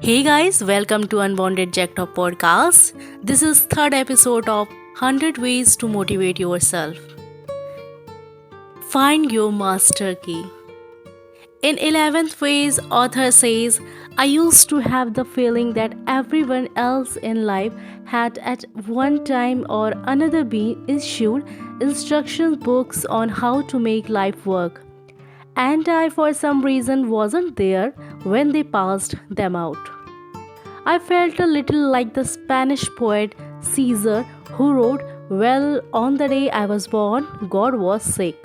Hey guys, welcome to Unbounded Jagtalk podcast. This is third episode of 100 ways to motivate yourself. Find your master key. In 11th phase, author says, I used to have the feeling that everyone else in life had at one time or another been issued instruction books on how to make life work. And I, for some reason, wasn't there when they passed them out. I felt a little like the Spanish poet Caesar who wrote, well, on the day I was born, God was sick.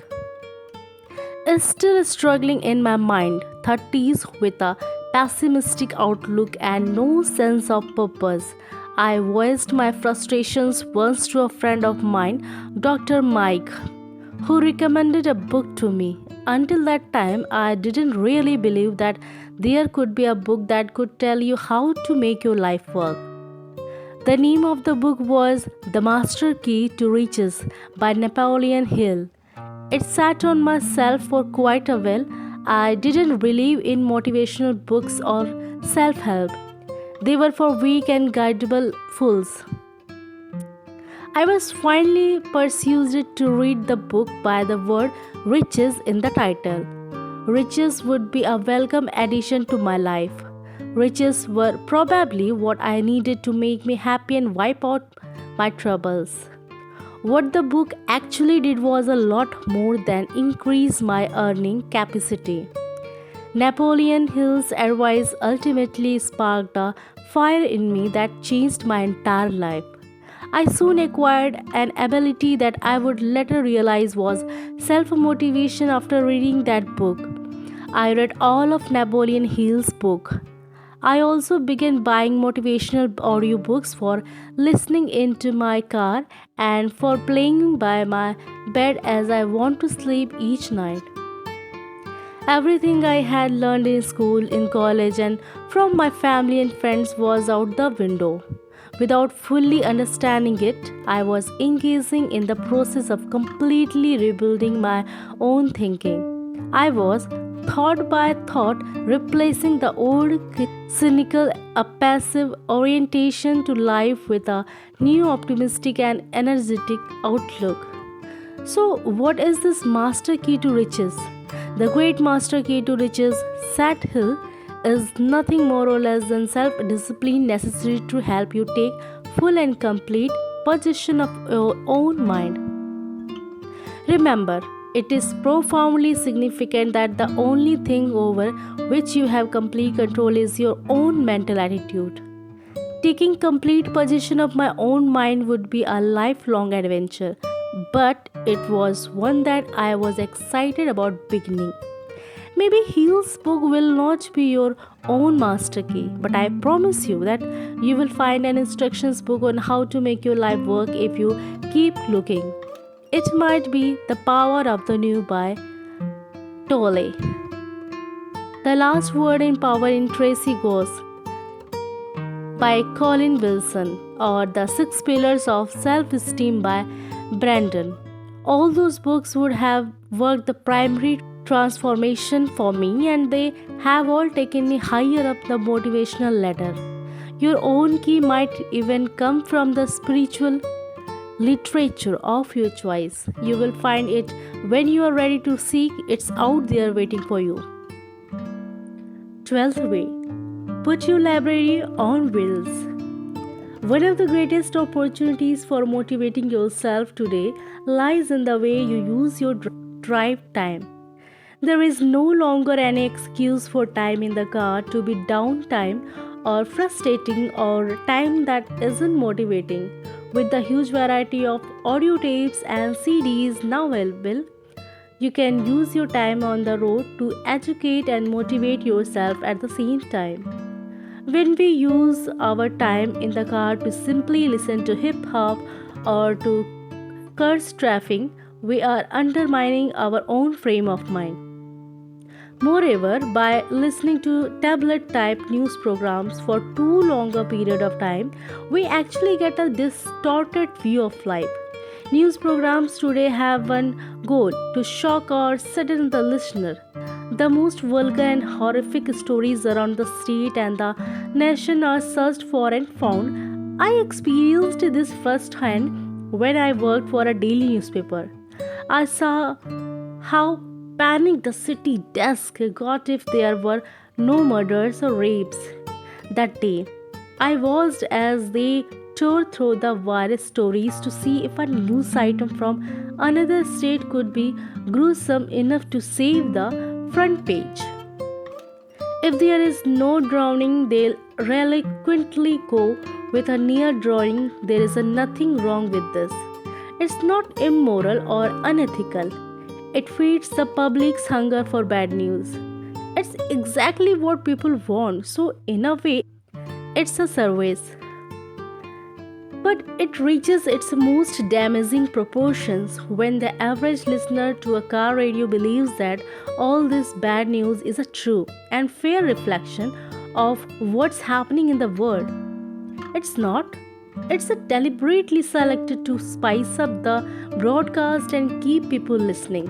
Still struggling in my mind, 30s with a pessimistic outlook and no sense of purpose. I voiced my frustrations once to a friend of mine, Dr. Mike, who recommended a book to me. Until that time, I didn't really believe that there could be a book that could tell you how to make your life work. The name of the book was The Master Key to Riches by Napoleon Hill. It sat on my shelf for quite a while. I didn't believe in motivational books or self help, they were for weak and guidable fools. I was finally persuaded to read the book by the word riches in the title. Riches would be a welcome addition to my life. Riches were probably what I needed to make me happy and wipe out my troubles. What the book actually did was a lot more than increase my earning capacity. Napoleon Hill's advice ultimately sparked a fire in me that changed my entire life. I soon acquired an ability that I would later realize was self motivation after reading that book. I read all of Napoleon Hill's book. I also began buying motivational audiobooks for listening into my car and for playing by my bed as I want to sleep each night. Everything I had learned in school, in college, and from my family and friends was out the window. Without fully understanding it, I was engaging in the process of completely rebuilding my own thinking. I was, thought by thought, replacing the old cynical, passive orientation to life with a new optimistic and energetic outlook. So, what is this master key to riches? The great master key to riches, Sat Hill, is nothing more or less than self discipline necessary to help you take full and complete possession of your own mind. Remember, it is profoundly significant that the only thing over which you have complete control is your own mental attitude. Taking complete possession of my own mind would be a lifelong adventure, but it was one that I was excited about beginning. Maybe Hill's book will not be your own master key, but I promise you that you will find an instructions book on how to make your life work if you keep looking. It might be The Power of the New by Tolle. The Last Word in Power in Tracy Goes by Colin Wilson, or The Six Pillars of Self-Esteem by Brandon. All those books would have worked the primary transformation for me, and they have all taken me higher up the motivational ladder. Your own key might even come from the spiritual literature of your choice. You will find it when you are ready to seek. It's out there waiting for you. 12th way, put your library on wheels. One of the greatest opportunities for motivating yourself today lies in the way you use your drive time. There is no longer any excuse for time in the car to be downtime or frustrating or time that isn't motivating. With the huge variety of audio tapes and CDs now available, you can use your time on the road to educate and motivate yourself at the same time. When we use our time in the car to simply listen to hip hop or to curse traffic, we are undermining our own frame of mind. Moreover, by listening to tablet-type news programs for too long a period of time, we actually get a distorted view of life. News programs today have one goal: to shock or sadden the listener. The most vulgar and horrific stories around the state and the nation are searched for and found. I experienced this firsthand when I worked for a daily newspaper. I saw how panicked the city desk got if there were no murders or rapes that day. I watched as they tore through the virus stories to see if a news item from another state could be gruesome enough to save the front page. If there is no drowning, they'll reluctantly go with a near drowning. There is nothing wrong with this. It's not immoral or unethical. It feeds the public's hunger for bad news. It's exactly what people want. So, in a way, it's a service. But it reaches its most damaging proportions when the average listener to a car radio believes that all this bad news is a true and fair reflection of what's happening in the world. It's not. It's a deliberately selected to spice up the broadcast and keep people listening.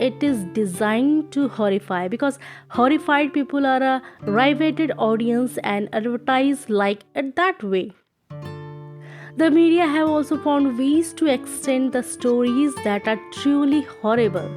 It is designed to horrify because horrified people are a riveted audience and advertise like it that way. The media have also found ways to extend the stories that are truly horrible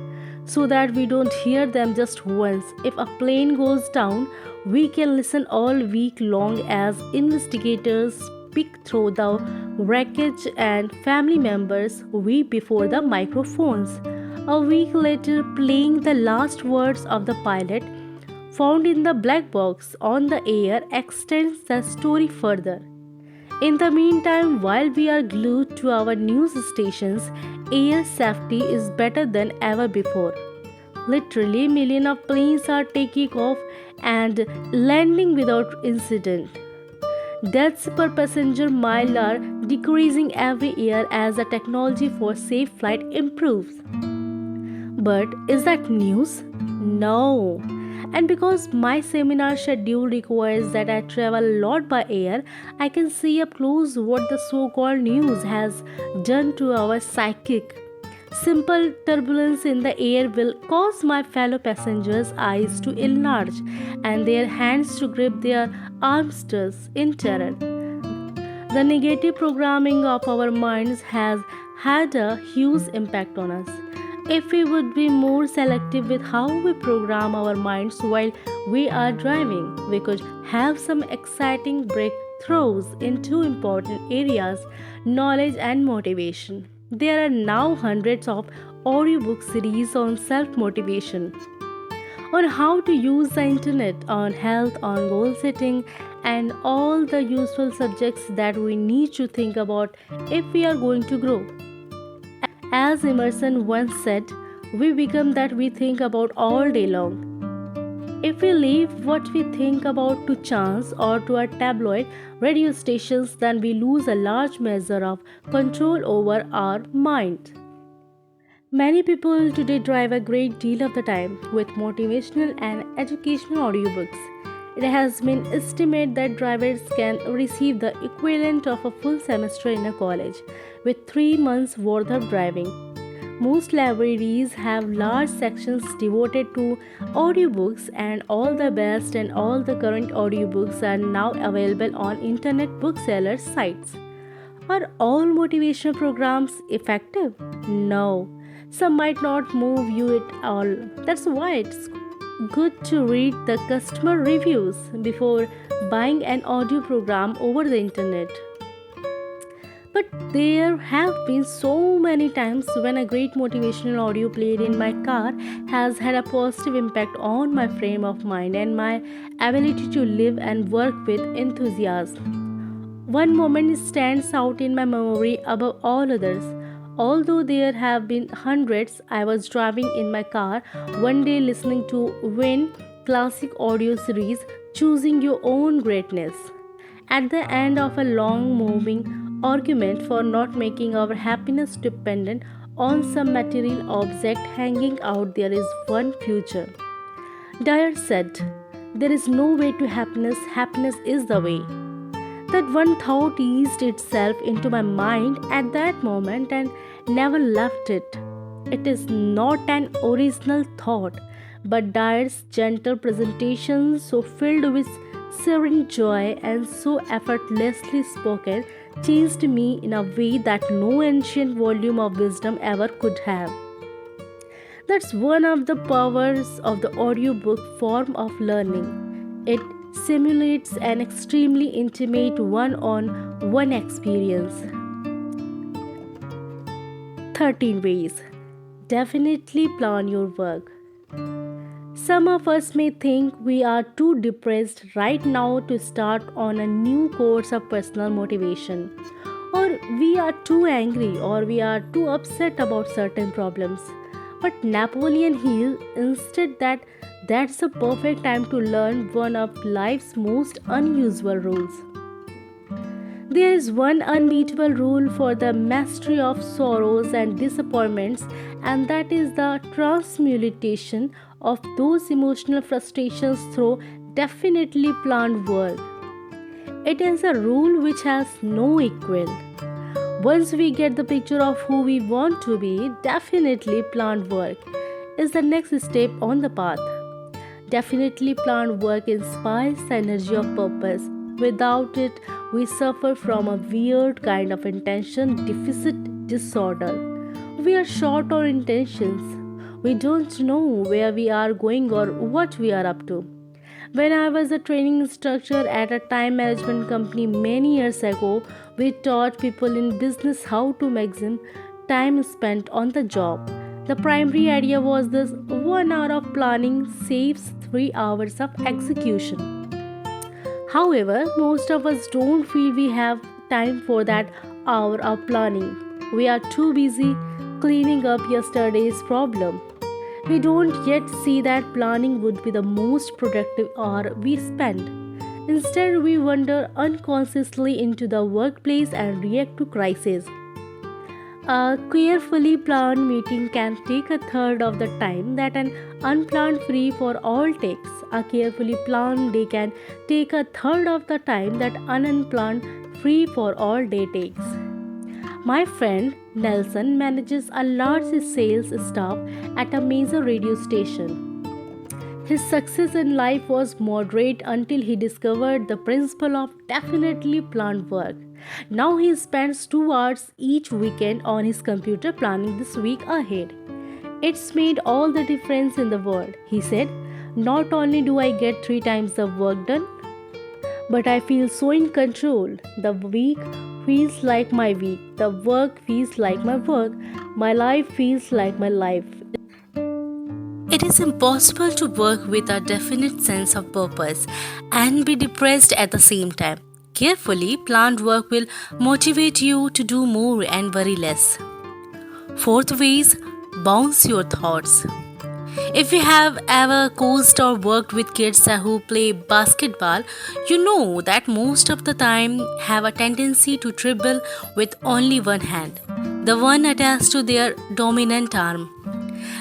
so that we don't hear them just once. If a plane goes down, we can listen all week long as investigators pick through the wreckage and family members weep before the microphones. A week later, playing the last words of the pilot found in the black box on the air extends the story further. In the meantime, while we are glued to our news stations, air safety is better than ever before. Literally, millions of planes are taking off and landing without incident. Deaths per passenger mile are decreasing every year as the technology for safe flight improves. But is that news? No. And because my seminar schedule requires that I travel a lot by air, I can see up close what the so called news has done to our psychic. Simple turbulence in the air will cause my fellow passengers' eyes to enlarge and their hands to grip their armsters in terror. The negative programming of our minds has had a huge impact on us. If we would be more selective with how we program our minds while we are driving, we could have some exciting breakthroughs in two important areas: knowledge and motivation. There are now hundreds of audiobook series on self motivation, on how to use the internet, on health, on goal setting, and all the useful subjects that we need to think about if we are going to grow. As Emerson once said, we become that we think about all day long. If we leave what we think about to chance or to our tabloid radio stations, then we lose a large measure of control over our mind. Many people today drive a great deal of the time with motivational and educational audiobooks. It has been estimated that drivers can receive the equivalent of a full semester in a college with 3 months worth of driving. Most libraries have large sections devoted to audiobooks, and all the best and all the current audiobooks are now available on internet bookseller sites. Are all motivational programs effective? No. Some might not move you at all. That's why it's good to read the customer reviews before buying an audio program over the internet. But there have been so many times when a great motivational audio played in my car has had a positive impact on my frame of mind and my ability to live and work with enthusiasm. One moment stands out in my memory above all others. Although there have been hundreds, I was driving in my car one day listening to Win classic audio series Choosing Your Own Greatness. At the end of a long moving argument for not making our happiness dependent on some material object hanging out, there is one future. Dyer said, "There is no way to happiness, happiness is the way." That one thought eased itself into my mind at that moment and never left it. It is not an original thought, but Dyer's gentle presentation, so filled with serene joy and so effortlessly spoken, changed me in a way that no ancient volume of wisdom ever could have. That's one of the powers of the audiobook form of learning. It simulates an extremely intimate one on one experience. 13 ways. Definitely plan your work. Some of us may think we are too depressed right now to start on a new course of personal motivation, or we are too angry, or we are too upset about certain problems. But Napoleon Hill instead that's the perfect time to learn one of life's most unusual rules. There is one unbeatable rule for the mastery of sorrows and disappointments, and that is the transmutation of those emotional frustrations through definitely planned work. It is a rule which has no equal. Once we get the picture of who we want to be, definitely planned work is the next step on the path. Definitely planned work inspires the energy of purpose. Without it, we suffer from a weird kind of attention deficit disorder. We are short on intentions. We don't know where we are going or what we are up to. When I was a training instructor at a time management company many years ago, we taught people in business how to maximize time spent on the job. The primary idea was this: 1 hour of planning saves 3 hours of execution. However, most of us don't feel we have time for that hour of planning. We are too busy cleaning up yesterday's problem. We don't yet see that planning would be the most productive hour we spend. Instead, we wander unconsciously into the workplace and react to crises. A carefully planned meeting can take a third of the time that an unplanned free for all takes. A carefully planned day can take a third of the time that an unplanned free for all day takes. My friend Nelson manages a large sales staff at a major radio station. His success in life was moderate until he discovered the principle of definitely planned work. Now he spends 2 hours each weekend on his computer planning this week ahead. It's made all the difference in the world, he said. Not only do I get 3 times the work done, but I feel so in control. The week feels like my week, the work feels like my work, my life feels like my life. It is impossible to work with a definite sense of purpose and be depressed at the same time. Carefully planned work will motivate you to do more and worry less. Fourth ways, bounce your thoughts. If you have ever coached or worked with kids who play basketball, you know that most of the time have a tendency to dribble with only one hand, the one attached to their dominant arm.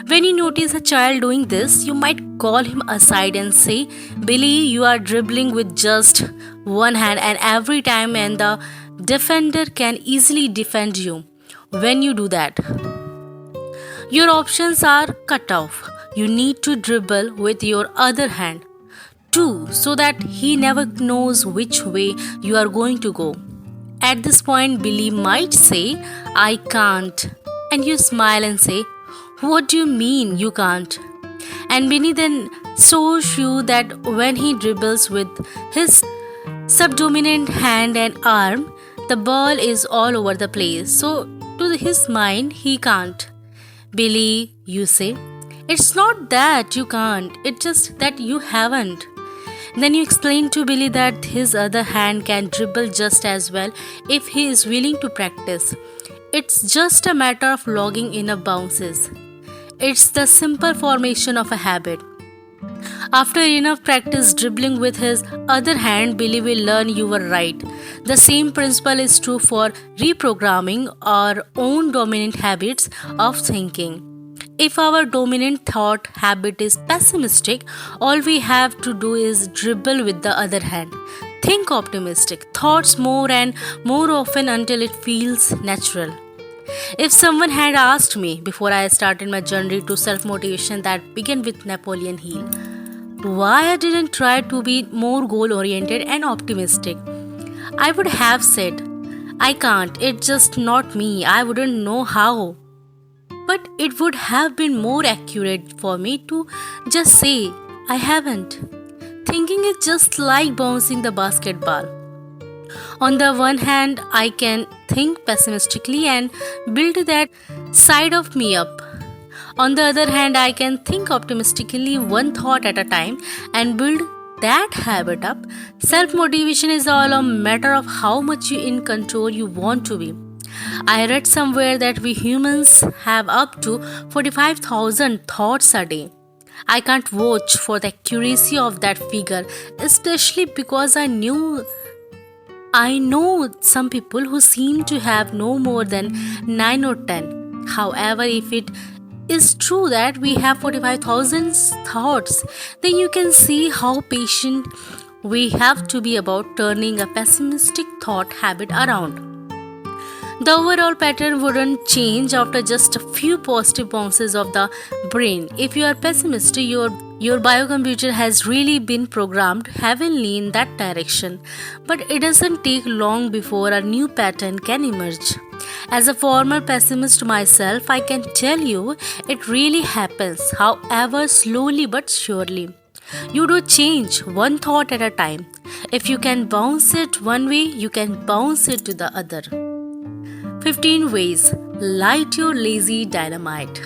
When you notice a child doing this, you might call him aside and say, Billy, you are dribbling with just one hand and every time, and the defender can easily defend you. When you do that, your options are cut off. You need to dribble with your other hand too, so that he never knows which way you are going to go. At this point, Billy might say, I can't. And you smile and say, what do you mean you can't? And Billy then shows you that when he dribbles with his subdominant hand and arm, the ball is all over the place. So, to his mind, he can't. Billy, you say, it's not that you can't, it's just that you haven't. Then you explain to Billy that his other hand can dribble just as well if he is willing to practice. It's just a matter of logging in a bounces. It's the simple formation of a habit. After enough practice dribbling with his other hand, Billy will learn you were right. The same principle is true for reprogramming our own dominant habits of thinking. If our dominant thought habit is pessimistic, all we have to do is dribble with the other hand. Think optimistic thoughts more and more often until it feels natural. If someone had asked me before I started my journey to self motivation that began with Napoleon Hill, why I didn't try to be more goal oriented and optimistic, I would have said, I can't, it's just not me, I wouldn't know how. But it would have been more accurate for me to just say, I haven't. Thinking is just like bouncing the basketball. On the one hand, I can think pessimistically and build that side of me up. On the other hand, I can think optimistically one thought at a time and build that habit up. Self motivation is all a matter of how much you in control you want to be. I read somewhere that we humans have up to 45,000 thoughts a day. I can't vouch for the accuracy of that figure, especially because I know some people who seem to have no more than 9 or 10. However, if it is true that we have 45,000 thoughts, then you can see how patient we have to be about turning a pessimistic thought habit around. The overall pattern wouldn't change after just a few positive bounces of the brain. If you are pessimistic, your biocomputer has really been programmed heavily in that direction. But it doesn't take long before a new pattern can emerge. As a former pessimist myself, I can tell you it really happens, however slowly but surely. You do change one thought at a time. If you can bounce it one way, you can bounce it to the other. 15 ways light your lazy dynamite.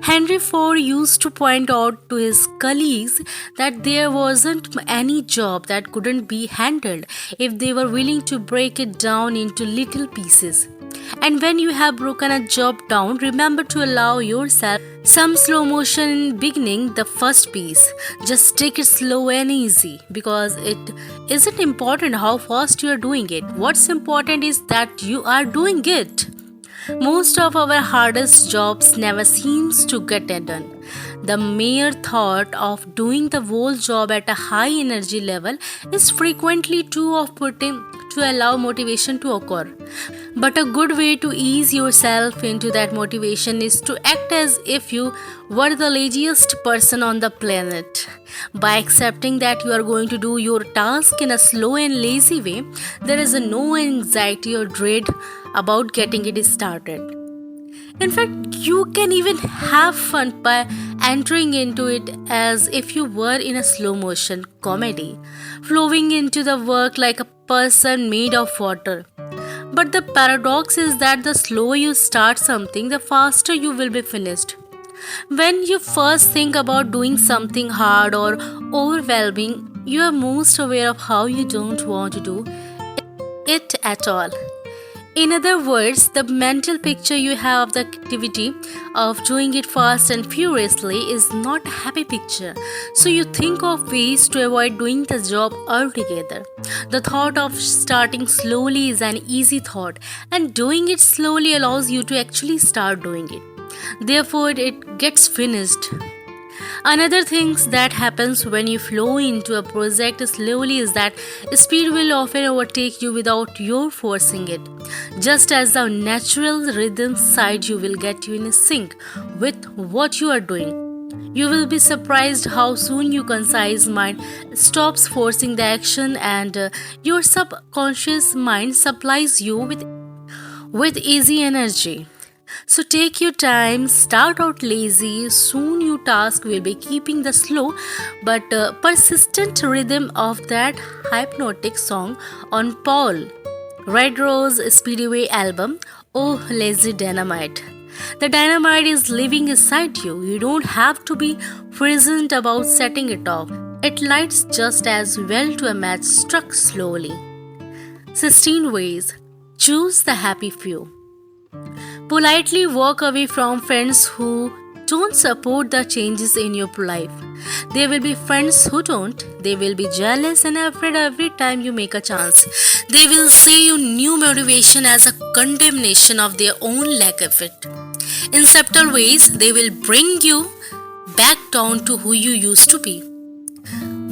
Henry Ford used to point out to his colleagues that there wasn't any job that couldn't be handled if they were willing to break it down into little pieces. And when you have broken a job down, remember to allow yourself some slow motion in beginning the first piece. Just take it slow and easy because it isn't important how fast you are doing it. What's important is that you are doing it. Most of our hardest jobs never seems to get done. The mere thought of doing the whole job at a high energy level is frequently too off-putting to allow motivation to occur. But a good way to ease yourself into that motivation is to act as if you were the laziest person on the planet. By accepting that you are going to do your task in a slow and lazy way, there is no anxiety or dread about getting it started. In fact, you can even have fun by entering into it as if you were in a slow motion comedy, flowing into the work like a person made of water. But the paradox is that the slower you start something, the faster you will be finished. When you first think about doing something hard or overwhelming, you are most aware of how you don't want to do it at all. In other words, the mental picture you have of the activity of doing it fast and furiously is not a happy picture. So you think of ways to avoid doing the job altogether. The thought of starting slowly is an easy thought, and doing it slowly allows you to actually start doing it. Therefore, it gets finished. Another thing that happens when you flow into a project slowly is that speed will often overtake you without your forcing it. Just as the natural rhythm side you will get you in sync with what you are doing. You will be surprised how soon your concise mind stops forcing the action and your subconscious mind supplies you with easy energy. So take your time, start out lazy, soon your task will be keeping the slow but persistent rhythm of that hypnotic song on Paul Red Rose Speedway album, Oh Lazy Dynamite. The dynamite is living inside you. You don't have to be present about setting it off. It lights just as well to a match struck slowly. 16 ways. Choose the happy few. Politely walk away from friends who don't support the changes in your life. There will be friends who don't. They will be jealous and afraid every time you make a chance. They will see your new motivation as a condemnation of their own lack of it. In subtle ways, they will bring you back down to who you used to be.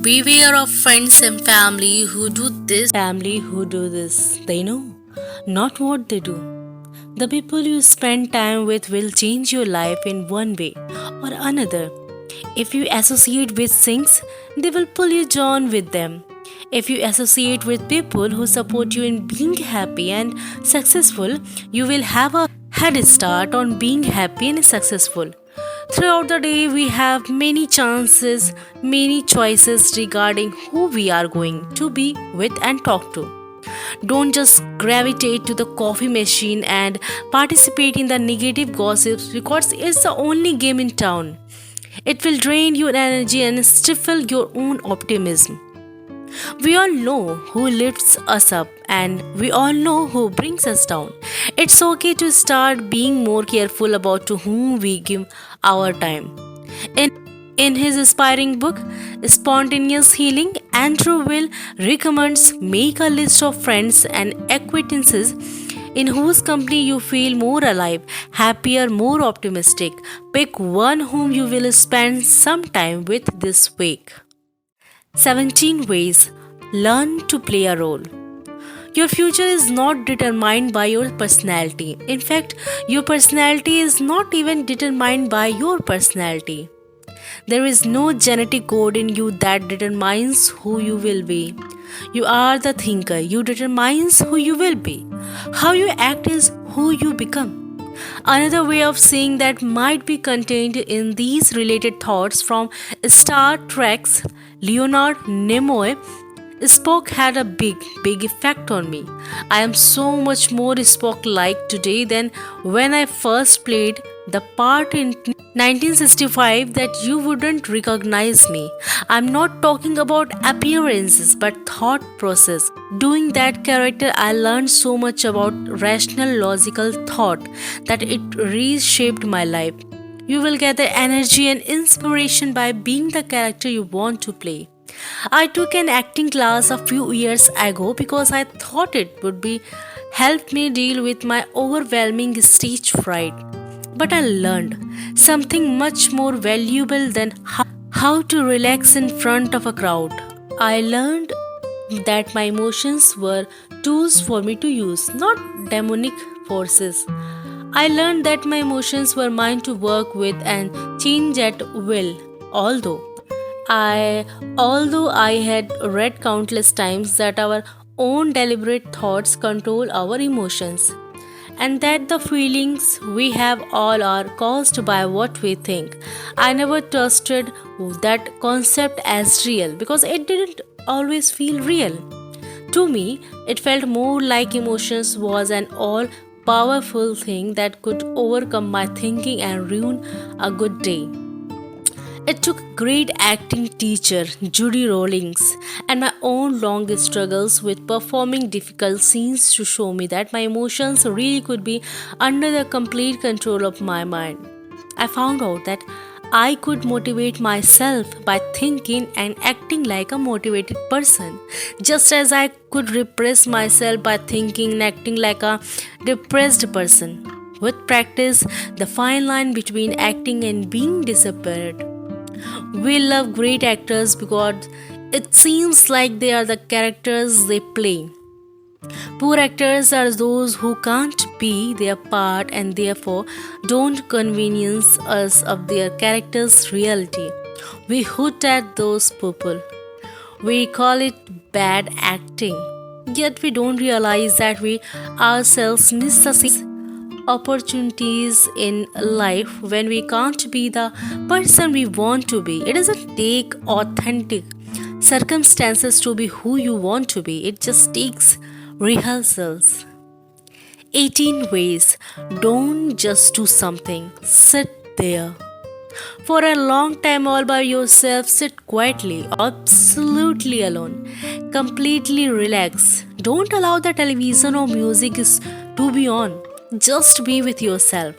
Beware of friends and family who do this. They know not what they do. The people you spend time with will change your life in one way or another. If you associate with things, they will pull you down with them. If you associate with people who support you in being happy and successful, you will have a head start on being happy and successful. Throughout the day, we have many chances, many choices regarding who we are going to be with and talk to. Don't just gravitate to the coffee machine and participate in the negative gossips because it's the only game in town. It will drain your energy and stifle your own optimism. We all know who lifts us up and we all know who brings us down. It's okay to start being more careful about to whom we give our time. In, in his inspiring book, Spontaneous Healing, Andrew Will recommends make a list of friends and acquaintances in whose company you feel more alive, happier, more optimistic. Pick one whom you will spend some time with this week. 17 ways learn to play a role. Your future is not determined by your personality. In fact, your personality is not even determined by your personality. There is no genetic code in you that determines who you will be. You are the thinker. You determines who you will be. How you act is who you become. Another way of saying that might be contained in these related thoughts from Star Trek's Leonard Nimoy. Spock had a big effect on me. I am so much more Spock like today than when I first played the part in 1965 that you wouldn't recognize me. I'm not talking about appearances but thought process. Doing that character, I learned so much about rational, logical thought that it reshaped my life. You will get the energy and inspiration by being the character you want to play. I took an acting class a few years ago because I thought it would be help me deal with my overwhelming stage fright. But I learned something much more valuable than how to relax in front of a crowd. I learned that my emotions were tools for me to use, not demonic forces. I learned that my emotions were mine to work with and change at will. Although I had read countless times that our own deliberate thoughts control our emotions and that the feelings we have all are caused by what we think. I never trusted that concept as real because it didn't always feel real. To me, it felt more like emotions was an all powerful thing that could overcome my thinking and ruin a good day. It took a great acting teacher, Judy Rawlings, and my own long struggles with performing difficult scenes to show me that my emotions really could be under the complete control of my mind. I found out that I could motivate myself by thinking and acting like a motivated person, just as I could repress myself by thinking and acting like a depressed person. With practice, the fine line between acting and being disappeared. We love great actors because it seems like they are the characters they play. Poor actors are those who can't be their part and therefore don't convenience us of their character's reality. We hoot at those people. We call it bad acting. Yet we don't realize that we ourselves miss the opportunities in life when we can't be the person we want to be. It doesn't take authentic circumstances to be who you want to be, it just takes rehearsals. 18 ways. Don't just do something, sit there. For a long time, all by yourself, sit quietly, absolutely alone, completely relax. Don't allow the television or music to be on. Just be with yourself.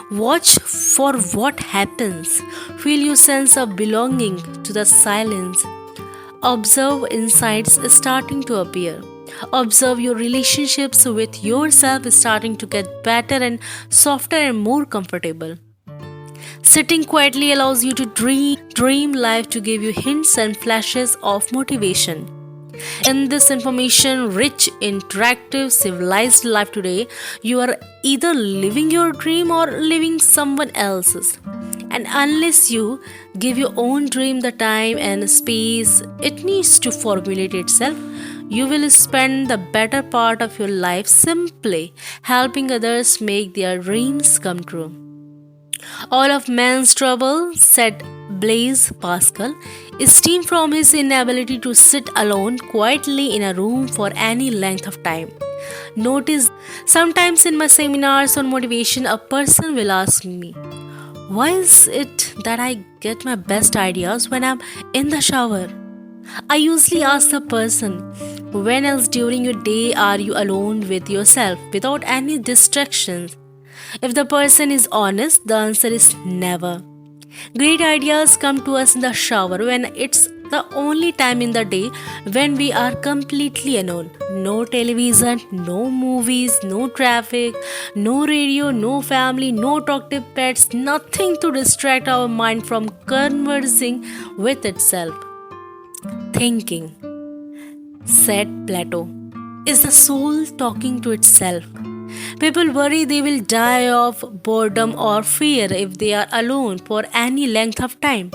Watch for what happens. Feel your sense of belonging to the silence. Observe insights starting to appear. Observe your relationships with yourself starting to get better and softer and more comfortable. Sitting quietly allows you to dream life to give you hints and flashes of motivation. In this information rich, interactive, civilized life today, you are either living your dream or living someone else's. And unless you give your own dream the time and space it needs to formulate itself, you will spend the better part of your life simply helping others make their dreams come true. All of man's trouble, said Blaise Pascal, stem from his inability to sit alone quietly in a room for any length of time. Notice, sometimes in my seminars on motivation, a person will ask me, why is it that I get my best ideas when I'm in the shower? I usually ask the person, when else during your day are you alone with yourself without any distractions? If the person is honest, the answer is never. Great ideas come to us in the shower when it's the only time in the day when we are completely alone. No television, no movies, no traffic, no radio, no family, no talkative pets, nothing to distract our mind from conversing with itself. Thinking, said Plato, is the soul talking to itself. People worry they will die of boredom or fear if they are alone for any length of time.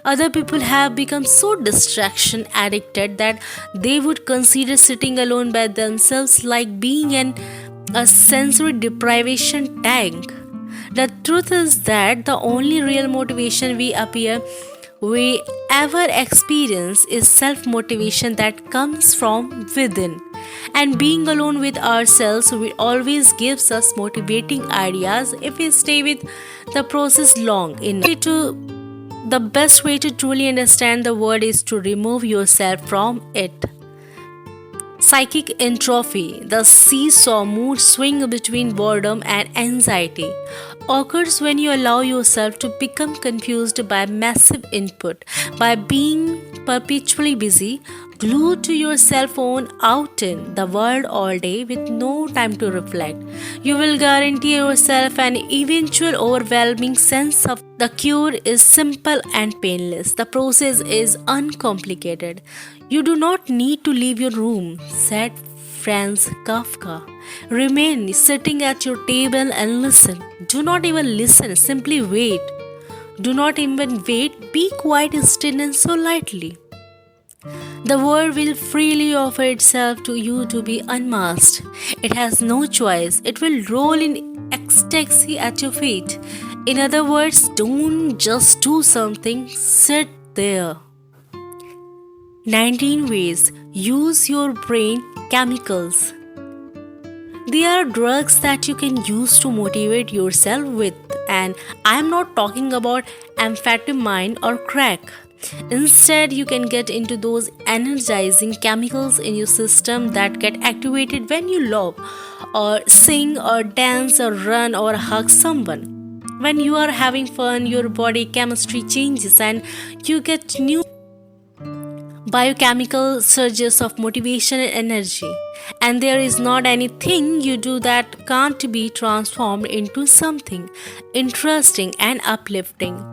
Other people have become so distraction addicted that they would consider sitting alone by themselves like being in a sensory deprivation tank. The truth is that the only real motivation we ever experience is self motivation that comes from within. And being alone with ourselves will always gives us motivating ideas if we stay with the process long enough. The best way to truly understand the word is to remove yourself from it. Psychic entropy, the seesaw mood swing between boredom and anxiety, occurs when you allow yourself to become confused by massive input. By being perpetually busy, glued to your cell phone out in the world all day with no time to reflect, you will guarantee yourself an eventual overwhelming sense of the cure is simple and painless. The process is uncomplicated. You do not need to leave your room, said Franz Kafka. Remain sitting at your table and listen. Do not even listen, simply wait. Do not even wait, be quiet, still, and so lightly. The world will freely offer itself to you to be unmasked. It has no choice. It will roll in ecstasy at your feet. In other words, don't just do something, sit there. 19 ways. Use your brain chemicals. There are drugs that you can use to motivate yourself with, and I'm not talking about amphetamine or crack. Instead, you can get into those energizing chemicals in your system that get activated when you laugh, or sing, or dance, or run, or hug someone. When you are having fun, your body chemistry changes and you get new biochemical surges of motivation and energy. And there is not anything you do that can't be transformed into something interesting and uplifting.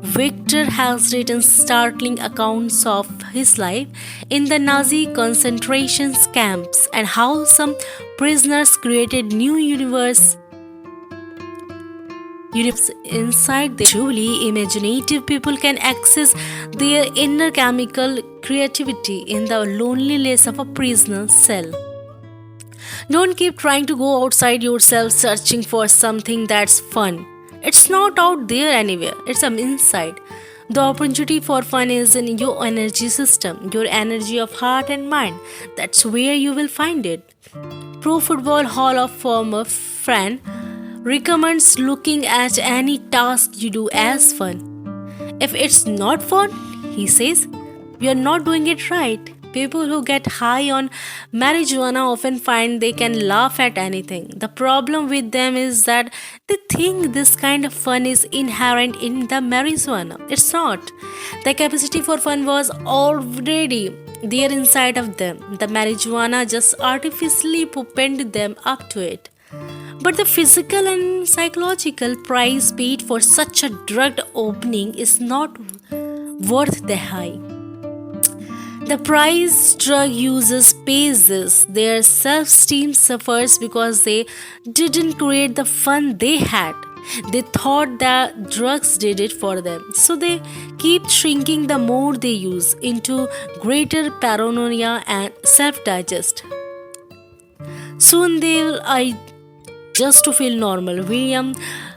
Victor has written startling accounts of his life in the Nazi concentration camps and how some prisoners created new universe inside them. Truly imaginative people can access their inner chemical creativity in the loneliness of a prisoner cell. Don't keep trying to go outside yourself searching for something that's fun. It's not out there anywhere, it's inside. The opportunity for fun is in your energy system, your energy of heart and mind. That's where you will find it. Pro Football Hall of Famer Fran recommends looking at any task you do as fun. If it's not fun, he says, you're not doing it right. People who get high on marijuana often find they can laugh at anything. The problem with them is that they think this kind of fun is inherent in the marijuana. It's not. The capacity for fun was already there inside of them. The marijuana just artificially opened them up to it. But the physical and psychological price paid for such a drugged opening is not worth the high. The price drug users pays this. Their self-esteem suffers because they didn't create the fun they had. They thought that drugs did it for them. So they keep shrinking the more they use into greater paranoia and self-digest. Soon they'll just to feel normal. William,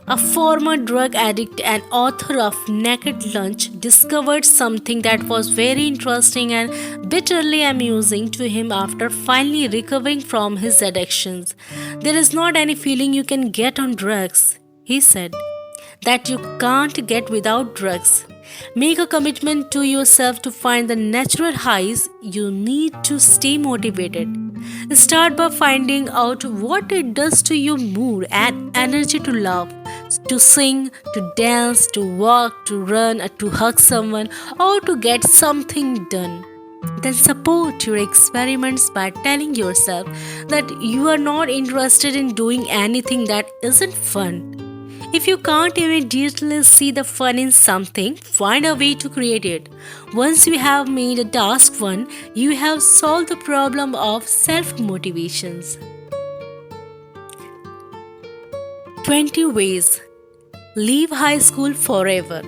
a former drug addict and author of Naked Lunch, discovered something that was very interesting and bitterly amusing to him after finally recovering from his addictions. There is not any feeling you can get on drugs, he said, that you can't get without drugs. Make a commitment to yourself to find the natural highs you need to stay motivated. Start by finding out what it does to your mood and energy to laugh, to sing, to dance, to walk, to run, to hug someone, or to get something done. Then support your experiments by telling yourself that you are not interested in doing anything that isn't fun. If you can't immediately see the fun in something, find a way to create it. Once you have made a task fun, you have solved the problem of self-motivations. 20 ways. Leave high school forever.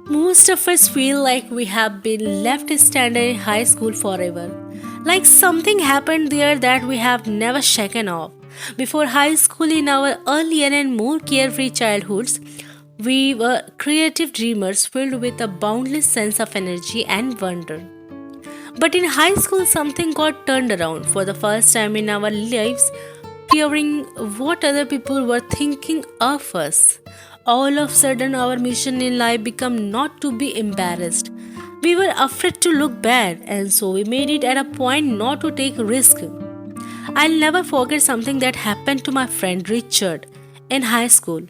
Most of us feel like we have been left stranded in high school forever. Like something happened there that we have never shaken off. Before high school, in our earlier and more carefree childhoods, we were creative dreamers filled with a boundless sense of energy and wonder. But in high school, something got turned around for the first time in our lives, fearing what other people were thinking of us. All of a sudden, our mission in life became not to be embarrassed. We were afraid to look bad, and so we made it at a point not to take risk. I'll never forget something that happened to my friend Richard in high school.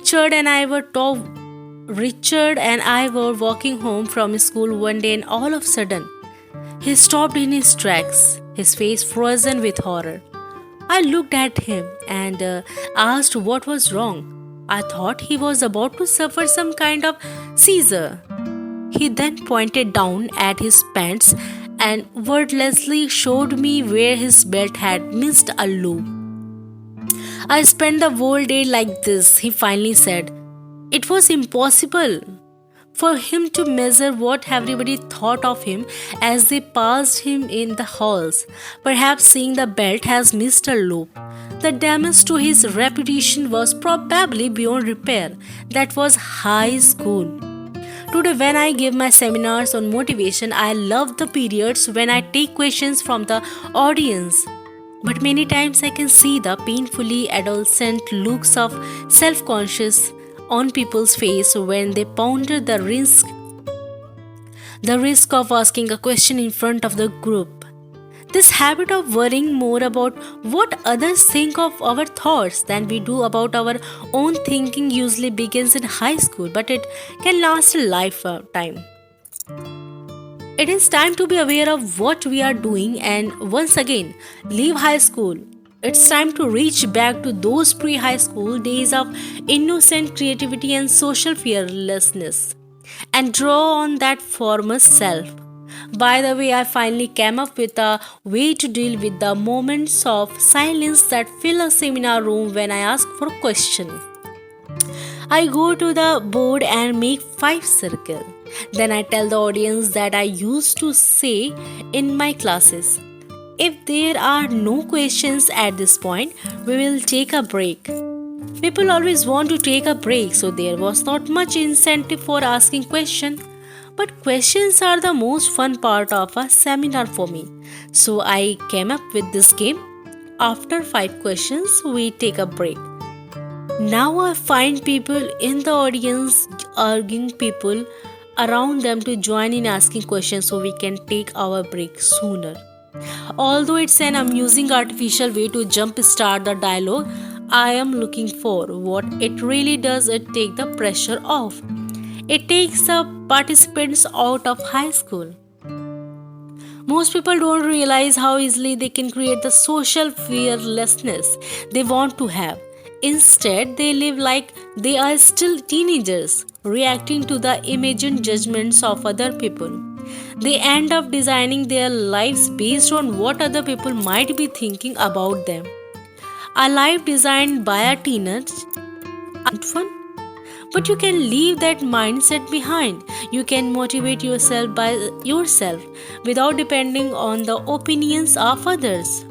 Richard and I were walking home from school one day, and all of a sudden, he stopped in his tracks, his face frozen with horror. I looked at him and asked what was wrong. I thought he was about to suffer some kind of seizure. He then pointed down at his pants and wordlessly showed me where his belt had missed a loop. I spent the whole day like this, he finally said. It was impossible for him to measure what everybody thought of him as they passed him in the halls. Perhaps seeing the belt has missed a loop. The damage to his reputation was probably beyond repair. That was high school. Today, when I give my seminars on motivation, I love the periods when I take questions from the audience. But many times I can see the painfully adolescent looks of self-conscious on people's face when they ponder the risk of asking a question in front of the group. This habit of worrying more about what others think of our thoughts than we do about our own thinking usually begins in high school, but it can last a lifetime. It is time to be aware of what we are doing and once again leave high school. It's time to reach back to those pre-high school days of innocent creativity and social fearlessness and draw on that former self. By the way, I finally came up with a way to deal with the moments of silence that fill a seminar room when I ask for a question. I go to the board and make 5 circles. Then I tell the audience that I used to say in my classes. If there are no questions at this point, we will take a break. People always want to take a break, so there was not much incentive for asking questions. But questions are the most fun part of a seminar for me. So I came up with this game. After 5 questions, we take a break. Now I find people in the audience urging people around them to join in asking questions so we can take our break sooner. Although it's an amusing artificial way to jumpstart the dialogue I am looking for, what it really does is take the pressure off. It takes the participants out of high school. Most people don't realize how easily they can create the social fearlessness they want to have. Instead, they live like they are still teenagers, reacting to the imagined judgments of other people. They end up designing their lives based on what other people might be thinking about them. A life designed by a teenage isn't fun, but you can leave that mindset behind. You can motivate yourself by yourself without depending on the opinions of others.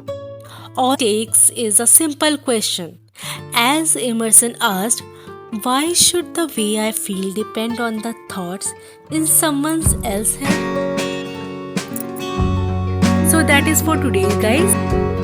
All it takes is a simple question. As Emerson asked, why should the way I feel depend on the thoughts in someone else's head? So that is for today, guys.